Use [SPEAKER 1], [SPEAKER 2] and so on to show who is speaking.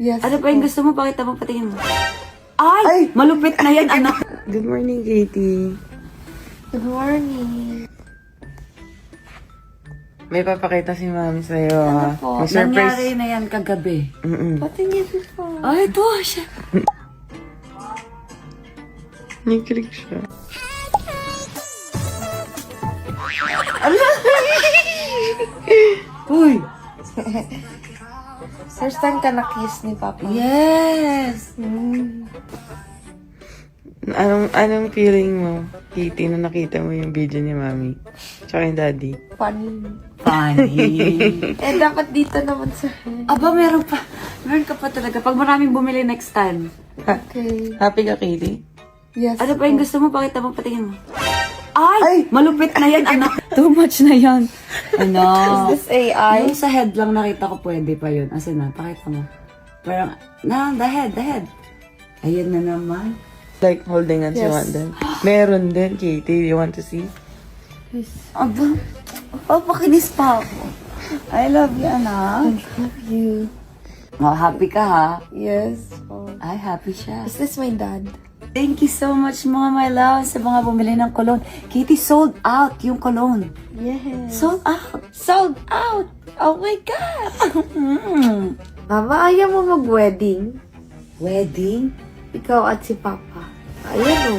[SPEAKER 1] Yes.
[SPEAKER 2] Ano pa yung gusto mo? Pakita mo, patingin mo. Ay! Malupit na yan, anak.
[SPEAKER 3] Good morning, Katie.
[SPEAKER 1] Good morning.
[SPEAKER 3] May papakita si Mami sa'yo, ha?
[SPEAKER 1] po?
[SPEAKER 3] May surprise.
[SPEAKER 2] Nangyari na yan kagabi.
[SPEAKER 1] Patingin po.
[SPEAKER 2] Ay, ito siya.
[SPEAKER 3] Nikilig siya.
[SPEAKER 2] Uy!
[SPEAKER 1] First time ka na-kiss ni Papa.
[SPEAKER 2] Yes!
[SPEAKER 3] Anong feeling mo, Katie, nung nakita mo yung video ni Mami? Tsaka yung Daddy?
[SPEAKER 1] Funny.
[SPEAKER 2] Funny.
[SPEAKER 1] Eh, dapat dito naman sa head.
[SPEAKER 2] Aba, meron pa. Meron ka pa talaga. Pag maraming bumili next time.
[SPEAKER 1] Okay.
[SPEAKER 3] Happy ka, Katie?
[SPEAKER 1] Yes.
[SPEAKER 2] Ano pa yung gusto mo? Pakita mo, patingin mo. Ay! Malupit na yan, anak. Too much na yan. Ano?
[SPEAKER 1] Is this AI?
[SPEAKER 2] Yung sa head lang nakita ko pwede pa yun. Asa na? Pakita mo. Parang, the head. Ayun na naman.
[SPEAKER 3] Like holding hands, you
[SPEAKER 1] Yes.
[SPEAKER 3] want them? Meron din, Katie. You want to see?
[SPEAKER 2] Aba, papakinis pa ako. I love you, anak.
[SPEAKER 1] Love you.
[SPEAKER 2] Oh, happy ka, ha?
[SPEAKER 1] Yes. Oh.
[SPEAKER 2] Ay, happy siya.
[SPEAKER 1] Is this my dad?
[SPEAKER 2] Thank you so much, mga my love, sa mga bumili ng cologne. Katie, sold out yung cologne.
[SPEAKER 1] Yes.
[SPEAKER 2] Sold out.
[SPEAKER 1] Sold out! Oh my God!
[SPEAKER 2] Mm.
[SPEAKER 1] Mama, ayaw mo mag-wedding?
[SPEAKER 2] Wedding?
[SPEAKER 1] Ikaw at si Papa. Ayan o.